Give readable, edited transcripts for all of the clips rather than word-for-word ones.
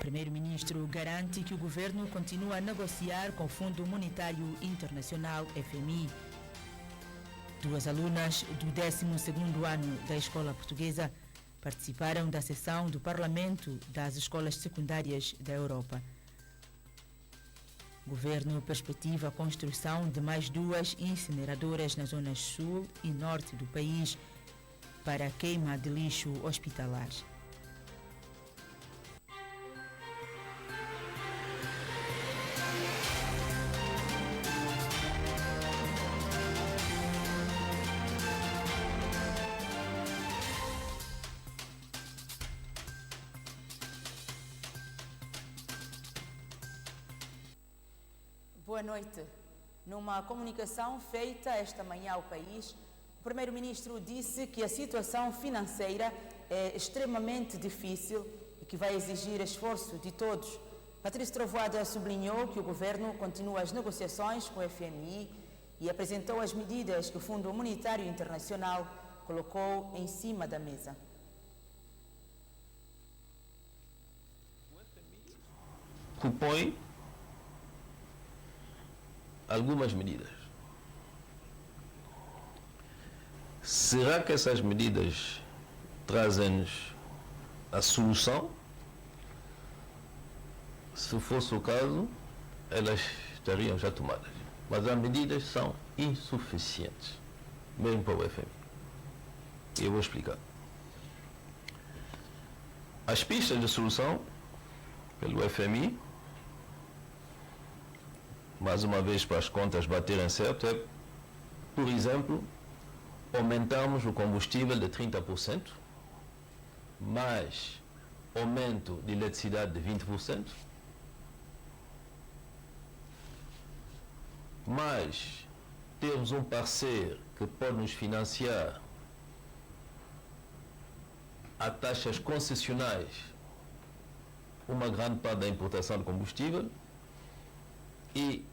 primeiro-ministro garante que o governo continua a negociar com o Fundo Monetário Internacional, FMI. 2 alunas do 12º ano da escola portuguesa participaram da sessão do Parlamento das Escolas Secundárias da Europa. O governo perspectiva a construção de mais 2 incineradoras nas zonas sul e norte do país para a queima de lixo hospitalar. Boa noite. Numa comunicação feita esta manhã ao país, o primeiro-ministro disse que a situação financeira é extremamente difícil e que vai exigir esforço de todos. Patrício Trovoada sublinhou que o governo continua as negociações com o FMI e apresentou as medidas que o Fundo Monetário Internacional colocou em cima da mesa. Propõe algumas medidas. Será que essas medidas trazem-nos a solução? Se fosse o caso, elas estariam já tomadas. Mas as medidas são insuficientes, mesmo para o FMI. E eu vou explicar. As pistas de solução pelo FMI, mais uma vez para as contas baterem certo, é, por exemplo, aumentamos o combustível de 30%, mais aumento de eletricidade de 20%, mais temos um parceiro que pode nos financiar a taxas concessionais uma grande parte da importação de combustível. E,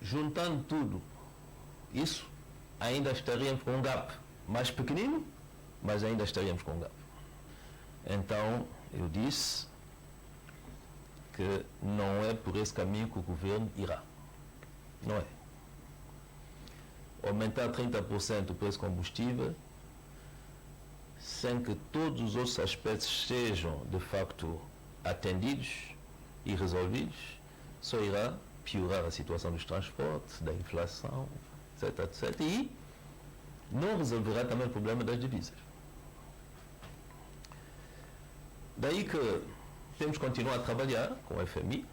juntando tudo isso, ainda estaríamos com um gap mais pequenino, mas ainda estaríamos com um gap. Então, eu disse que não é por esse caminho que o governo irá. Não é. Aumentar 30% o preço do combustível, sem que todos os outros aspectos sejam, de facto, atendidos e resolvidos, só irá piorar a situação dos transportes, da inflação, etc, etc. E não resolverá também o problema das divisas. Daí que temos que continuar a trabalhar com o FMI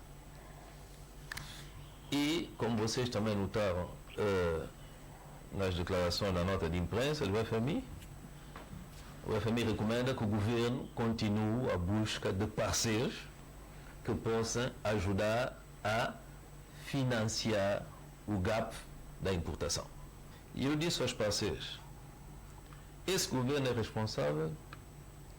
e, como vocês também notaram nas declarações da nota de imprensa do FMI, o FMI recomenda que o governo continue a busca de parceiros que possam ajudar a financiar o gap da importação. E eu disse aos parceiros, esse governo é responsável,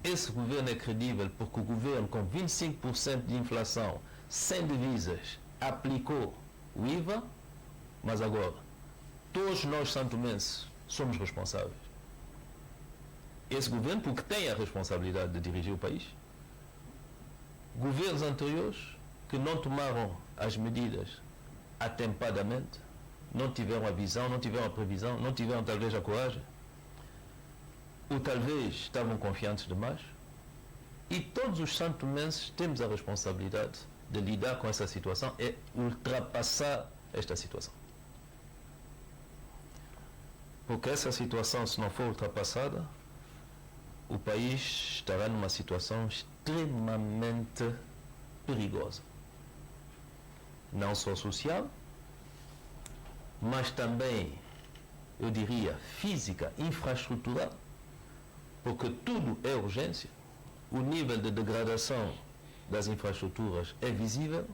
esse governo é credível, porque o governo com 25% de inflação, sem divisas, aplicou o IVA, mas agora, todos nós santomenses somos responsáveis. Esse governo, porque tem a responsabilidade de dirigir o país, governos anteriores que não tomaram as medidas atempadamente, não tiveram a visão, não tiveram a previsão, não tiveram talvez a coragem, ou talvez estavam confiantes demais, e todos os santomenses temos a responsabilidade de lidar com essa situação e ultrapassar esta situação. Porque essa situação, se não for ultrapassada, o país estará numa situação extremamente perigosa. Não só social, mas também, eu diria, física, infraestrutural, porque tudo é urgência. O nível de degradação das infraestruturas é visível.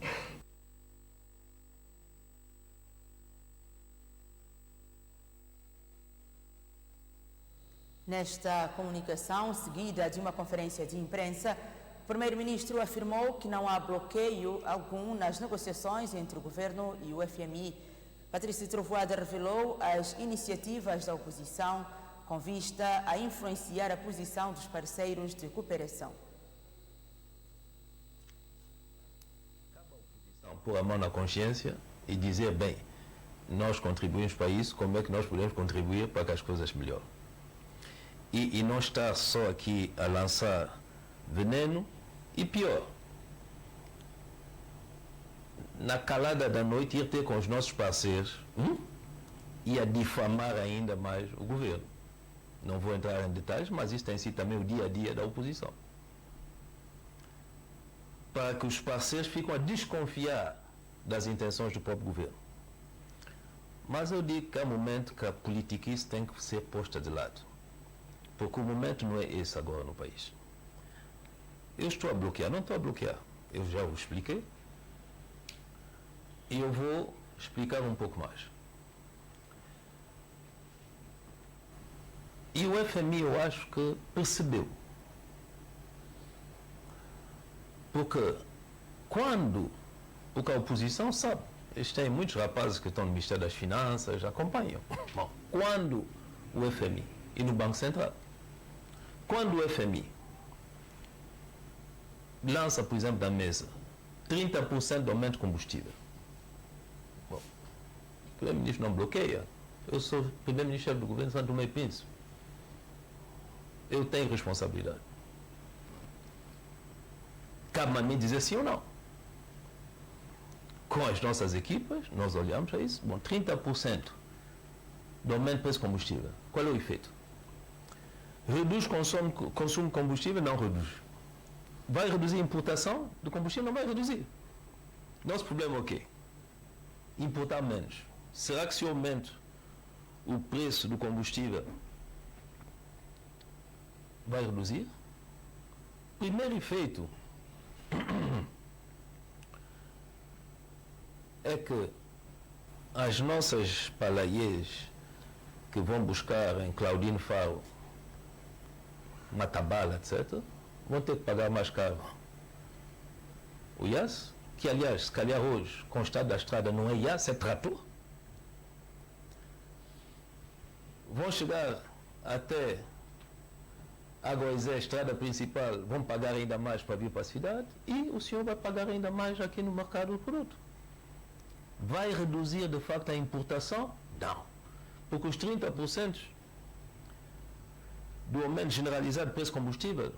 Nesta comunicação, seguida de uma conferência de imprensa, o primeiro-ministro afirmou que não há bloqueio algum nas negociações entre o governo e o FMI. Patrício Trovoada revelou as iniciativas da oposição com vista a influenciar a posição dos parceiros de cooperação. pôr a mão na consciência e dizer, bem, nós contribuímos para isso, como é que nós podemos contribuir para que as coisas melhorem? E não estar só aqui a lançar veneno e pior, na calada da noite ir ter com os nossos parceiros e a difamar ainda mais o governo. Não vou entrar em detalhes, mas isso tem sido também o dia a dia da oposição. Para que os parceiros fiquem a desconfiar das intenções do próprio governo. Mas eu digo que há momento que a politiquice tem que ser posta de lado. Porque o momento não é esse agora no país. Eu estou a bloquear, não estou a bloquear. Eu já o expliquei. E eu vou explicar um pouco mais. E o FMI eu acho que percebeu. Porque a oposição sabe, eles têm muitos rapazes que estão no Ministério das Finanças, acompanham. Bom, quando o FMI e no Banco Central, quando o FMI lança, por exemplo, da mesa 30% de aumento de combustível, bom, o Primeiro-Ministro não bloqueia. Eu sou Primeiro-Ministro do governo de São Tomé e Príncipe. Eu tenho responsabilidade. Cabe a mim dizer sim ou não. Com as nossas equipas, nós olhamos a isso. Bom, 30% do aumento do preço de combustível. Qual é o efeito? Reduz o consumo de combustível? Não reduz. Vai reduzir a importação do combustível? Não vai reduzir. Nosso problema é o quê? Importar menos. Será que se eu aumento o preço do combustível, vai reduzir? Primeiro efeito é que as nossas palaiês que vão buscar em Claudine Faro, Matabala, etc., vão ter que pagar mais caro. O IAS, que aliás, se calhar hoje, com o estado da estrada, não é IAS, é trator. Vão chegar até Agoizé, a estrada principal, vão pagar ainda mais para vir para a cidade e o senhor vai pagar ainda mais aqui no mercado do produto. Vai reduzir de facto a importação? Não. Porque os 30% do aumento generalizado do preço de combustível,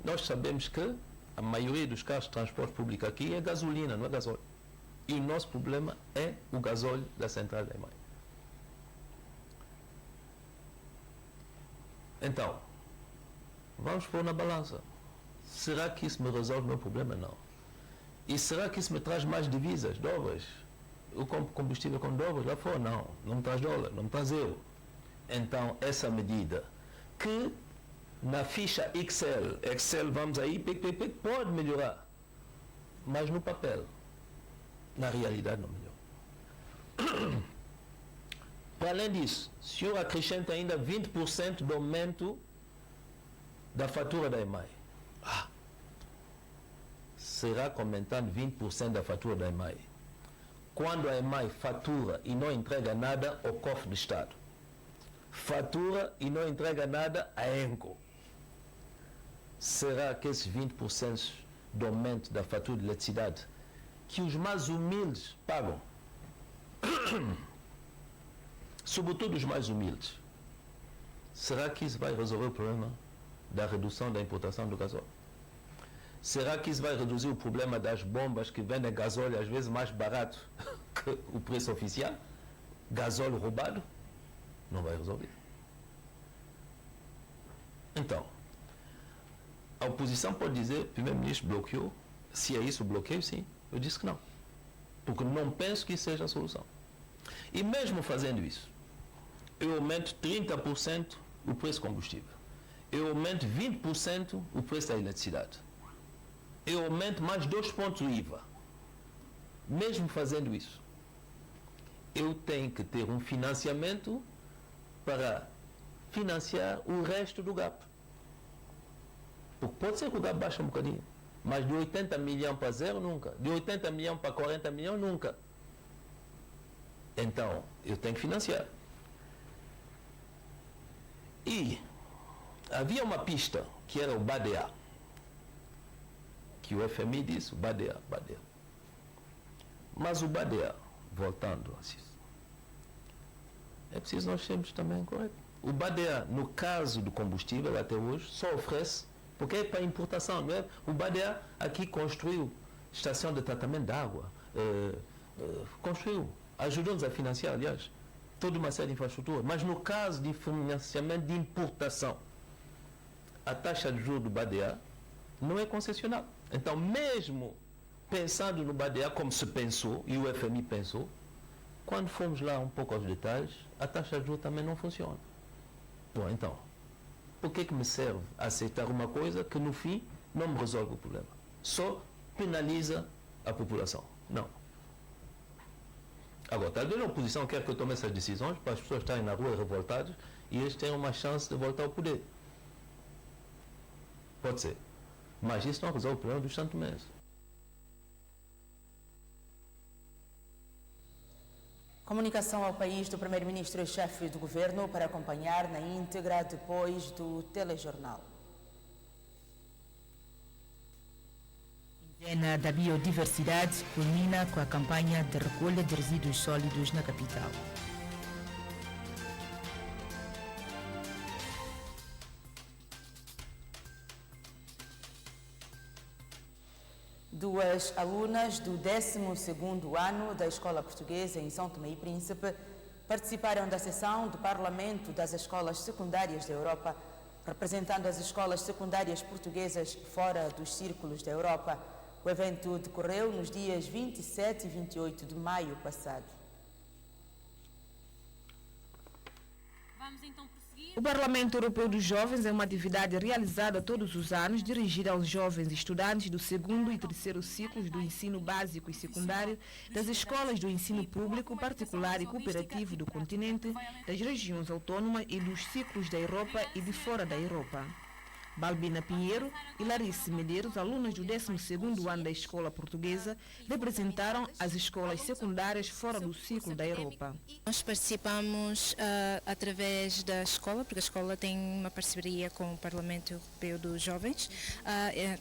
nós sabemos que a maioria dos carros de transporte público aqui é gasolina, não é gasóleo. E o nosso problema é o gasóleo da central da EMAI. Então, vamos pôr na balança. Será que isso me resolve o meu problema? Não. E será que isso me traz mais divisas, dólares? Eu compro combustível com dólares lá fora? Não. Não me traz dólar, não me traz euro. Então, essa medida que na ficha Excel vamos aí, pode melhorar. Mas no papel, na realidade não melhora. Para além disso, o senhor acrescenta ainda 20% do aumento da fatura da EMAI. Será que aumentando 20% da fatura da EMAI, quando a EMAI fatura e não entrega nada ao cofre do Estado, fatura e não entrega nada à ENCO, será que esses 20% do aumento da fatura de eletricidade que os mais humildes pagam, sobretudo os mais humildes, será que isso vai resolver o problema da redução da importação do gasóleo? Será que isso vai reduzir o problema das bombas que vendem gasóleo às vezes mais barato que o preço oficial? Gasóleo roubado? Não vai resolver. Então, a oposição pode dizer, o primeiro-ministro bloqueou. Se é isso o bloqueio, sim. Eu disse que não. Porque não penso que isso seja a solução. E mesmo fazendo isso, eu aumento 30% o preço do combustível. Eu aumento 20% o preço da eletricidade. Eu aumento mais 2 pontos o IVA. Mesmo fazendo isso, eu tenho que ter um financiamento para financiar o resto do GAP. Porque pode ser que o GAP baixe um bocadinho, mas de 80 milhões para zero, nunca. De 80 milhões para 40 milhões, nunca. Então, eu tenho que financiar. E havia uma pista que era o BADEA, que o FMI disse, BADEA. Mas o BADEA, voltando a isso, é preciso nós sermos também corretos. O BADEA, no caso do combustível, até hoje, só oferece, porque é para importação, não é? O BADEA aqui construiu estação de tratamento de água, construiu, ajudou-nos a financiar, aliás, toda uma série de infraestrutura. Mas no caso de financiamento de importação, a taxa de juros do BADEA não é concessional. Então, mesmo pensando no BADEA como se pensou, e o FMI pensou, quando fomos lá um pouco aos detalhes, a taxa de juros também não funciona. Bom, então, por que me serve aceitar uma coisa que no fim não me resolve o problema? Só penaliza a população. Não. Agora, talvez a oposição quer que eu tome essas decisões para as pessoas estarem na rua revoltadas e eles tenham uma chance de voltar ao poder. Pode ser. Mas isso não resolve o problema dos santomenses. Comunicação ao país do primeiro-ministro e chefe do governo para acompanhar na íntegra depois do telejornal. Quinzena da Biodiversidade culmina com a campanha de recolha de resíduos sólidos na capital. Duas alunas do 12º ano da Escola Portuguesa em São Tomé e Príncipe participaram da sessão do Parlamento das Escolas Secundárias da Europa, representando as escolas secundárias portuguesas fora dos círculos da Europa. O evento decorreu nos dias 27 e 28 de maio passado. Vamos então prosseguir. O Parlamento Europeu dos Jovens é uma atividade realizada todos os anos, dirigida aos jovens estudantes do segundo e terceiro ciclos do ensino básico e secundário, das escolas do ensino público, particular e cooperativo do continente, das regiões autónomas e dos ciclos da Europa e de fora da Europa. Balbina Pinheiro e Larice Medeiros, alunas do 12º ano da Escola Portuguesa, representaram as escolas secundárias fora do ciclo da Europa. Nós participamos através da escola, porque a escola tem uma parceria com o Parlamento Europeu dos Jovens.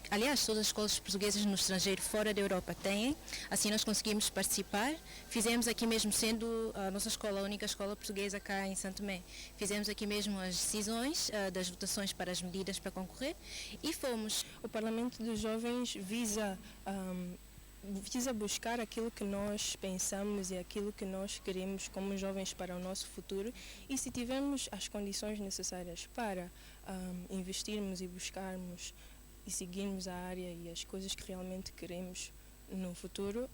Aliás, todas as escolas portuguesas no estrangeiro, fora da Europa, têm. Assim nós conseguimos participar. Fizemos aqui mesmo, sendo a nossa escola a única escola portuguesa cá em Santo Tomé, fizemos aqui mesmo as decisões das votações para as medidas para concorrer e fomos. O Parlamento dos Jovens visa buscar aquilo que nós pensamos e aquilo que nós queremos como jovens para o nosso futuro, e se tivermos as condições necessárias para investirmos e buscarmos e seguirmos a área e as coisas que realmente queremos no futuro,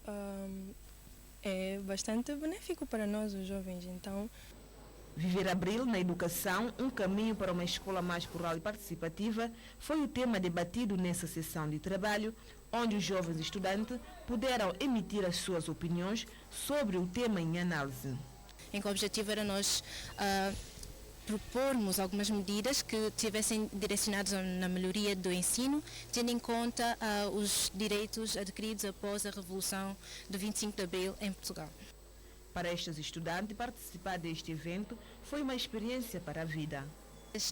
é bastante benéfico para nós os jovens. Então, Viver Abril na educação, um caminho para uma escola mais plural e participativa, foi o tema debatido nessa sessão de trabalho, onde os jovens estudantes puderam emitir as suas opiniões sobre o tema em análise. Em que o objetivo era nós propormos algumas medidas que estivessem direcionadas na melhoria do ensino, tendo em conta os direitos adquiridos após a Revolução do 25 de Abril em Portugal. Para estes estudantes, participar deste evento foi uma experiência para a vida.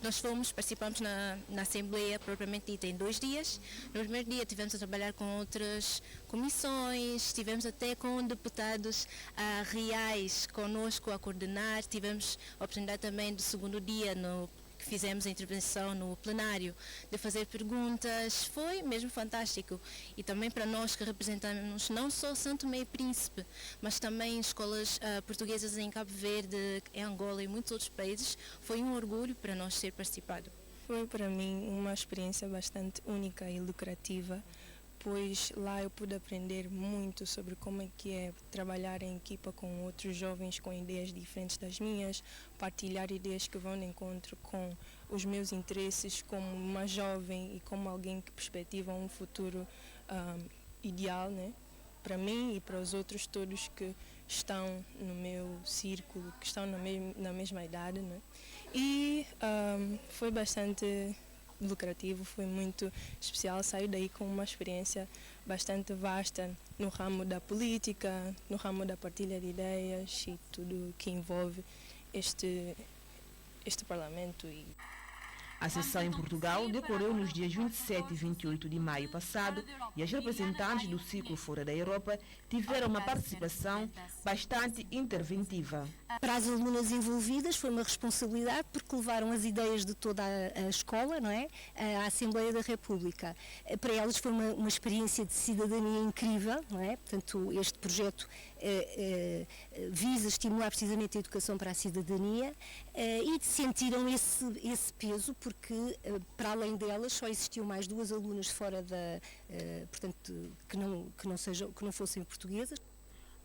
Nós participamos na Assembleia propriamente dita em 2 dias. No primeiro dia tivemos a trabalhar com outras comissões, tivemos até com deputados reais conosco a coordenar, tivemos a oportunidade também do segundo dia que fizemos a intervenção no plenário, de fazer perguntas. Foi mesmo fantástico. E também para nós que representamos não só Santo Tomé e Príncipe, mas também escolas portuguesas em Cabo Verde, em Angola e muitos outros países, foi um orgulho para nós ter participado. foi para mim uma experiência bastante única e lucrativa, pois lá eu pude aprender muito sobre como é que é trabalhar em equipa com outros jovens com ideias diferentes das minhas, partilhar ideias que vão de encontro com os meus interesses como uma jovem e como alguém que perspectiva um futuro ideal, né? Para mim e para os outros todos que estão no meu círculo, que estão na mesma idade, né? E foi bastante lucrativo, foi muito especial, saí daí com uma experiência bastante vasta no ramo da política, no ramo da partilha de ideias e tudo que envolve este parlamento. A sessão em Portugal decorreu nos dias 27 e 28 de maio passado e as representantes do ciclo fora da Europa tiveram uma participação bastante interventiva. Para as alunas envolvidas foi uma responsabilidade porque levaram as ideias de toda a escola, não é? À Assembleia da República. Para elas foi uma experiência de cidadania incrível, não é? Portanto, este projeto visa estimular precisamente a educação para a cidadania e sentiram esse peso porque para além delas só existiam mais 2 alunas fora da, portanto, que não fossem portuguesas.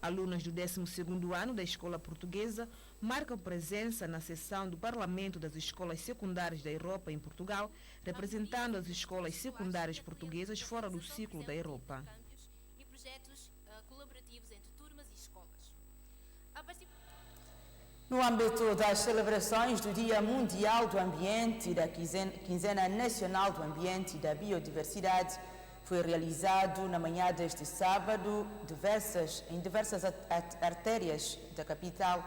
Alunas do 12º ano da Escola Portuguesa marcam presença na sessão do Parlamento das Escolas Secundárias da Europa em Portugal, representando as escolas secundárias portuguesas fora do ciclo da Europa. E projetos colaborativos entre turmas e escolas. No âmbito das celebrações do Dia Mundial do Ambiente e da Quinzena Nacional do Ambiente e da Biodiversidade, foi realizado na manhã deste sábado, em diversas artérias da capital,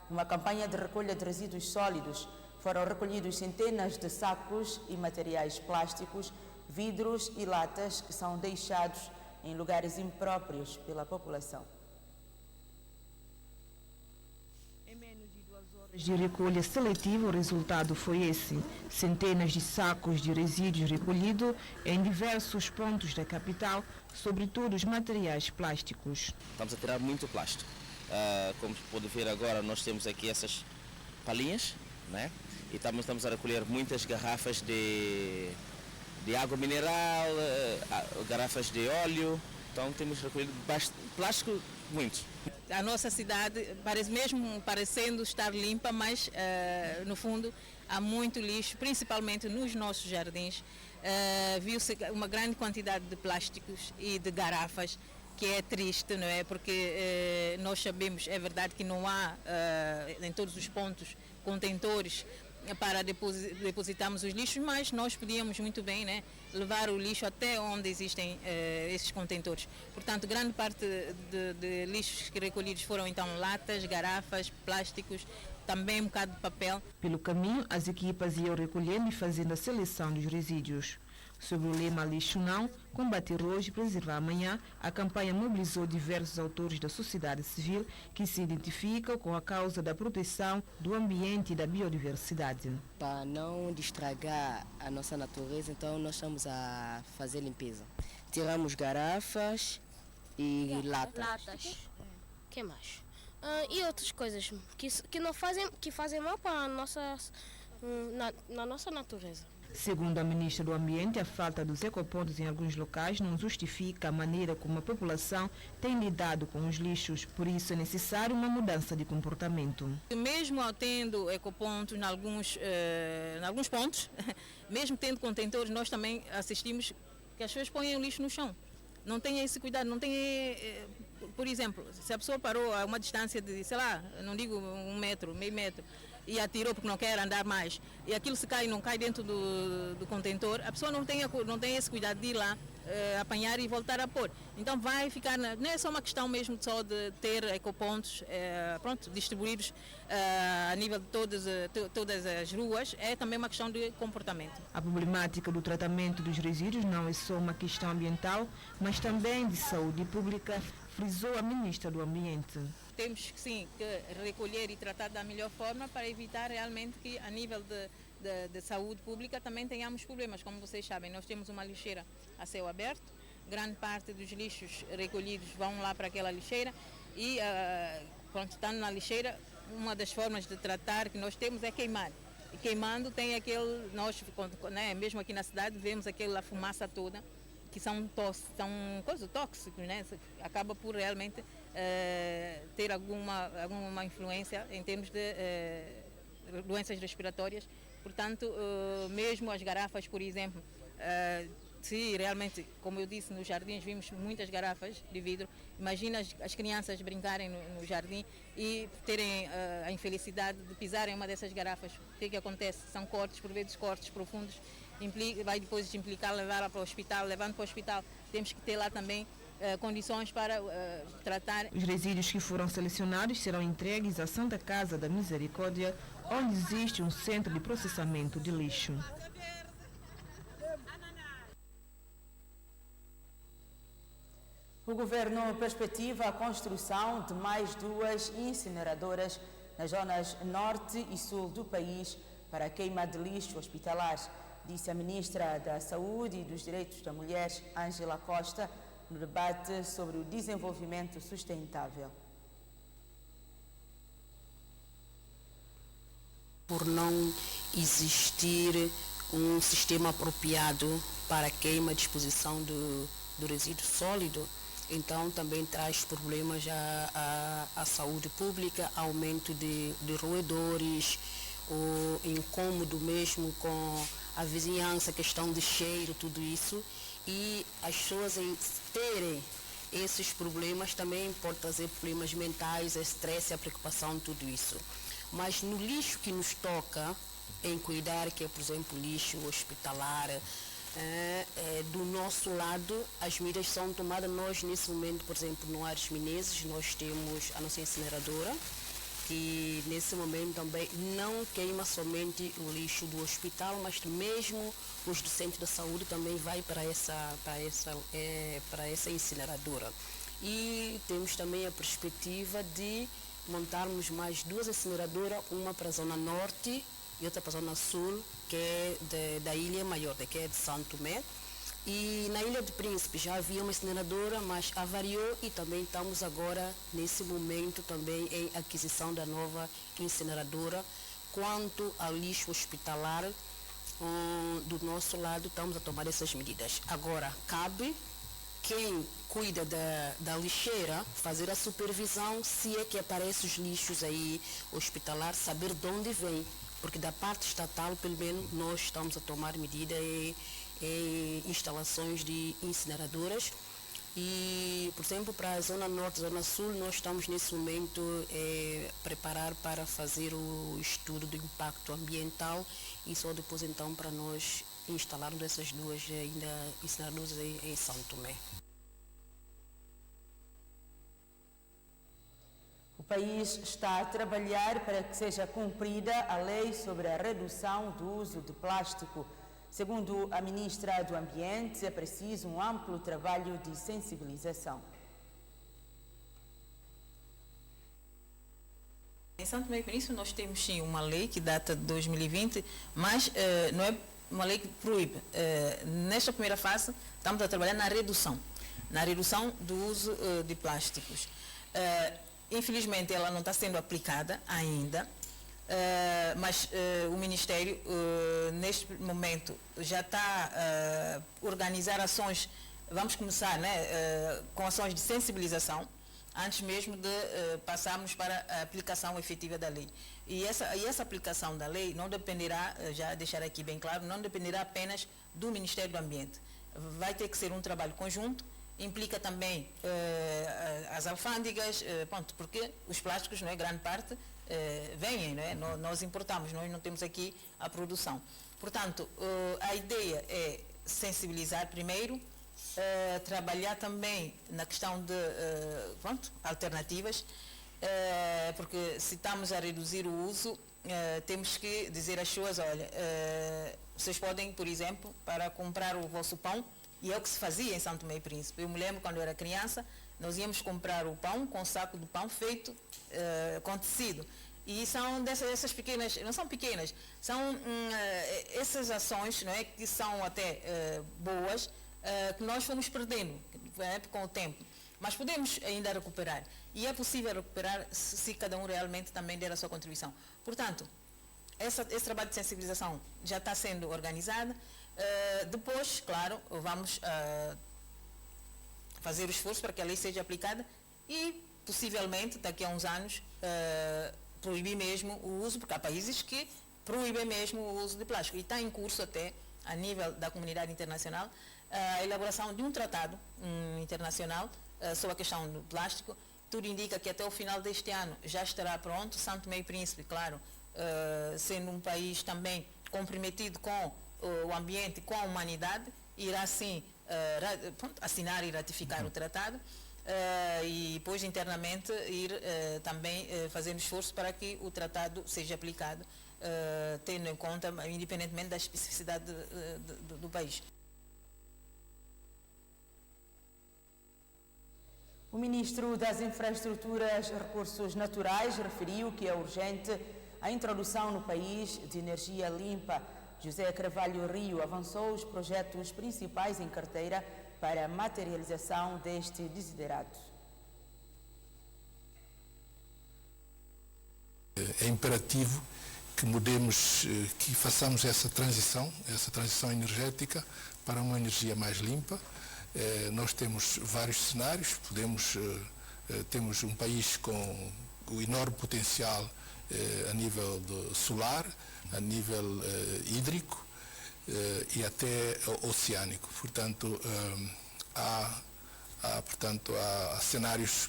uma campanha de recolha de resíduos sólidos. Foram recolhidos centenas de sacos e materiais plásticos, vidros e latas que são deixados em lugares impróprios pela população. De recolha seletiva, o resultado foi esse. Centenas de sacos de resíduos recolhidos em diversos pontos da capital, sobretudo os materiais plásticos. Estamos a tirar muito plástico. Como se pode ver agora, nós temos aqui essas palinhas, né? E também estamos a recolher muitas garrafas de água mineral, garrafas de óleo. Então temos recolhido plástico, muitos. A nossa cidade parece mesmo parecendo estar limpa, mas no fundo há muito lixo, principalmente nos nossos jardins. Viu-se uma grande quantidade de plásticos e de garrafas, que é triste, não é? Porque nós sabemos, é verdade que não há em todos os pontos contentores para depositarmos os lixos, mas nós podíamos muito bem, né, levar o lixo até onde existem esses contentores. Portanto, grande parte de lixos recolhidos foram então latas, garrafas, plásticos, também um bocado de papel. Pelo caminho, as equipas iam recolhendo e fazendo a seleção dos resíduos. Sobre o lema Lixo Não, combater hoje e preservar amanhã, a campanha mobilizou diversos autores da sociedade civil que se identificam com a causa da proteção do ambiente e da biodiversidade. Para não estragar a nossa natureza, então nós estamos a fazer limpeza. Tiramos garrafas e latas. O que mais? E outras coisas que fazem mal para a na nossa natureza. Segundo a ministra do Ambiente, a falta dos ecopontos em alguns locais não justifica a maneira como a população tem lidado com os lixos, por isso é necessário uma mudança de comportamento. Mesmo tendo ecopontos em alguns pontos, mesmo tendo contentores, nós também assistimos que as pessoas põem o lixo no chão. Não tem esse cuidado, não tem, por exemplo, se a pessoa parou a uma distância de, sei lá, não digo 1 metro, meio metro, e atirou porque não quer andar mais, e aquilo se cai, não cai dentro do contentor, a pessoa não tem esse cuidado de ir lá, apanhar e voltar a pôr. Então vai ficar, não é só uma questão mesmo só de ter ecopontos distribuídos a nível de todas as ruas, é também uma questão de comportamento. A problemática do tratamento dos resíduos não é só uma questão ambiental, mas também de saúde pública, frisou a ministra do Ambiente. Temos sim que recolher e tratar da melhor forma para evitar realmente que a nível de saúde pública também tenhamos problemas. Como vocês sabem, nós temos uma lixeira a céu aberto, grande parte dos lixos recolhidos vão lá para aquela lixeira e estando na lixeira, uma das formas de tratar que nós temos é queimar. E queimando tem aquele, nós mesmo aqui na cidade vemos aquela fumaça toda, que são coisas tóxicas, né? Acaba por realmente ter alguma influência em termos de doenças respiratórias. Portanto, mesmo as garrafas, por exemplo, se realmente, como eu disse, nos jardins vimos muitas garrafas de vidro, imagina as crianças brincarem no jardim e terem a infelicidade de pisarem uma dessas garrafas. O que acontece? São cortes, por vezes cortes profundos, vai depois implicar levá-la para o hospital, levando para o hospital temos que ter lá também condições para tratar. Os resíduos que foram selecionados serão entregues à Santa Casa da Misericórdia, onde existe um centro de processamento de lixo. O governo perspectiva a construção de mais 2 incineradoras nas zonas norte e sul do país para a queima de lixo hospitalar, disse a ministra da Saúde e dos Direitos da Mulher, Ângela Costa, no debate sobre o desenvolvimento sustentável. Por não existir um sistema apropriado para a queima e disposição do resíduo sólido, então também traz problemas à saúde pública, aumento de roedores, o incômodo mesmo com a vizinhança, questão de cheiro, tudo isso. E as pessoas em terem esses problemas também pode trazer problemas mentais, estresse, a preocupação, tudo isso. Mas no lixo que nos toca em cuidar, que é, por exemplo, lixo hospitalar, do nosso lado, as medidas são tomadas. Nós, nesse momento, por exemplo, no Ares Menezes, nós temos a nossa incineradora, que nesse momento também não queima somente o lixo do hospital, mas mesmo os do centro da saúde também vai para essa incineradora. E temos também a perspectiva de montarmos mais 2 incineradoras, uma para a zona norte e outra para a zona sul, que é da Ilha Maior, que é de Santo Tomé. E na Ilha do Príncipe já havia uma incineradora, mas avariou, e também estamos agora, nesse momento, também em aquisição da nova incineradora. Quanto ao lixo hospitalar, do nosso lado, estamos a tomar essas medidas. Agora, cabe quem cuida da lixeira fazer a supervisão, se é que aparecem os lixos aí hospitalar, saber de onde vem, porque da parte estatal, pelo menos, nós estamos a tomar medidas em instalações de incineradoras. E, por exemplo, para a zona norte e zona sul, nós estamos nesse momento preparar para fazer o estudo do impacto ambiental, e só depois então para nós instalarmos essas 2 ainda incineradoras em São Tomé. O país está a trabalhar para que seja cumprida a lei sobre a redução do uso de plástico. Segundo a ministra do Ambiente, é preciso um amplo trabalho de sensibilização. Em São Tomé e Príncipe nós temos sim uma lei que data de 2020, mas não é uma lei que proíbe. Nesta primeira fase estamos a trabalhar na redução do uso de plásticos. Infelizmente ela não está sendo aplicada ainda, mas o Ministério neste momento já está a organizar ações. Vamos começar com ações de sensibilização, antes mesmo de passarmos para a aplicação efetiva da lei. E essa aplicação da lei não dependerá, já deixar aqui bem claro, não dependerá apenas do Ministério do Ambiente. Vai ter que ser um trabalho conjunto, implica também as alfândegas, porque os plásticos, não é, grande parte, vêm, não é? Nós importamos, nós não temos aqui a produção. Portanto, a ideia é sensibilizar primeiro, trabalhar também na questão de alternativas, porque se estamos a reduzir o uso, temos que dizer às pessoas, olha, vocês podem, por exemplo, para comprar o vosso pão, e é o que se fazia em São Tomé e Príncipe. Eu me lembro quando eu era criança, nós íamos comprar o pão com um saco de pão feito com tecido. E são dessas pequenas, não são pequenas, são essas ações, não é, que são até boas, que nós fomos perdendo com o tempo. Mas podemos ainda recuperar. E é possível recuperar se cada um realmente também der a sua contribuição. Portanto, esse trabalho de sensibilização já está sendo organizado. Depois, claro, vamos fazer o esforço para que a lei seja aplicada e, possivelmente, daqui a uns anos, proibir mesmo o uso, porque há países que proíbem mesmo o uso de plástico. E está em curso até, a nível da comunidade internacional, a elaboração de um tratado internacional sobre a questão do plástico. Tudo indica que até o final deste ano já estará pronto. São Tomé e Príncipe, claro, sendo um país também comprometido com o ambiente, com a humanidade, irá sim assinar e ratificar o tratado. e depois internamente ir também fazendo esforço para que o tratado seja aplicado, tendo em conta, independentemente da especificidade do país. O ministro das Infraestruturas e Recursos Naturais referiu que é urgente a introdução no país de energia limpa. José Carvalho Rio avançou os projetos principais em carteira para a materialização deste desiderato. É imperativo que mudemos, que façamos essa transição energética para uma energia mais limpa. Nós temos vários cenários, temos um país com o enorme potencial a nível solar, a nível hídrico e até oceânico. Portanto, há cenários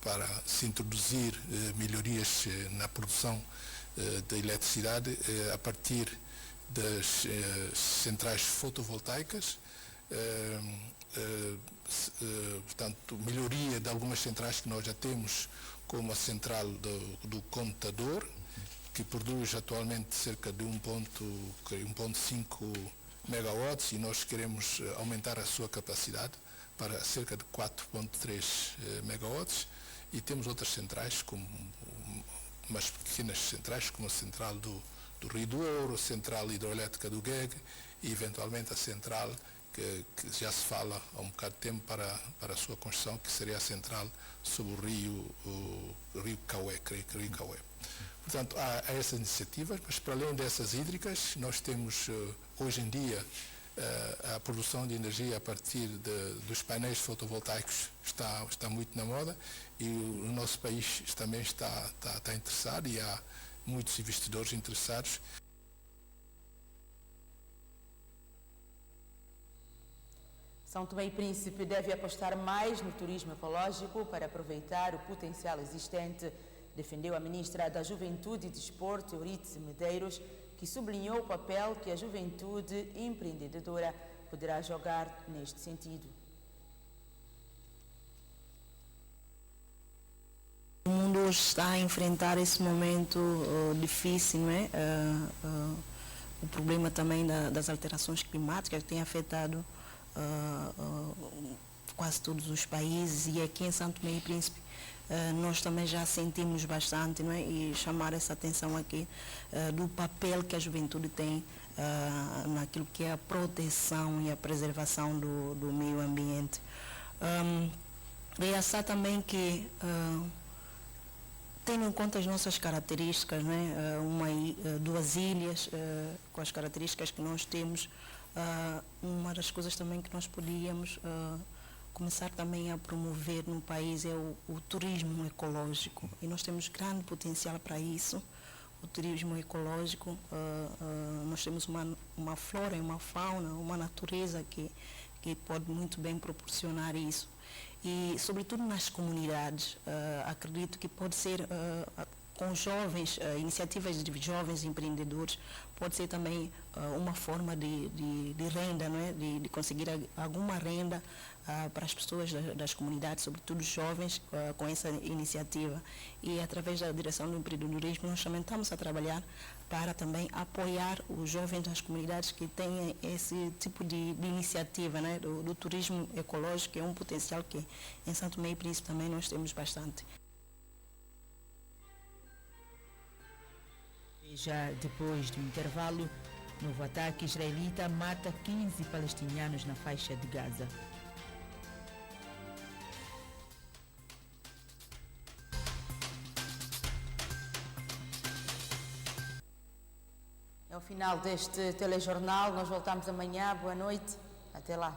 para se introduzir melhorias na produção de eletricidade a partir das centrais fotovoltaicas, portanto, melhoria de algumas centrais que nós já temos, como a central do computador, que produz atualmente cerca de 1,5 megawatts, e nós queremos aumentar a sua capacidade para cerca de 4,3 megawatts, e temos outras centrais, como umas pequenas centrais, como a central do Rio do Ouro, a central hidroelétrica do GEG e eventualmente a central que já se fala há um bocado de tempo para a sua construção, que seria a central sobre o rio Cauê. Portanto, há essas iniciativas, mas para além dessas hídricas, nós temos hoje em dia a produção de energia a partir dos painéis fotovoltaicos está muito na moda, e o nosso país também está interessado, e há muitos investidores interessados. São Tomé e Príncipe deve apostar mais no turismo ecológico para aproveitar o potencial existente, defendeu a ministra da Juventude e Desporto, Euridice Medeiros, que sublinhou o papel que a juventude empreendedora poderá jogar neste sentido. O mundo hoje está a enfrentar esse momento difícil, não é? O problema também das alterações climáticas que tem afetado quase todos os países, e aqui em São Tomé e Príncipe nós também já sentimos bastante, não é? E chamar essa atenção aqui do papel que a juventude tem naquilo que é a proteção e a preservação do meio ambiente. Realçar também que, tendo em conta as nossas características, né, duas ilhas com as características que nós temos, uma das coisas também que nós podíamos começar também a promover no país é o turismo ecológico, e nós temos grande potencial para isso. O turismo ecológico, nós temos uma flora e uma fauna, uma natureza que pode muito bem proporcionar isso. E, sobretudo nas comunidades, acredito que pode ser, com jovens, iniciativas de jovens empreendedores, pode ser também uma forma de renda, não é? De conseguir alguma renda para as pessoas das comunidades, sobretudo os jovens, com essa iniciativa. E através da direção do empreendedorismo nós também estamos a trabalhar para também apoiar os jovens das comunidades que têm esse tipo de iniciativa, né? do turismo ecológico, que é um potencial que em São Tomé e Príncipe também nós temos bastante. Já depois do intervalo, novo ataque israelita mata 15 palestinianos na faixa de Gaza. É o final deste telejornal. Nós voltamos amanhã. Boa noite. Até lá.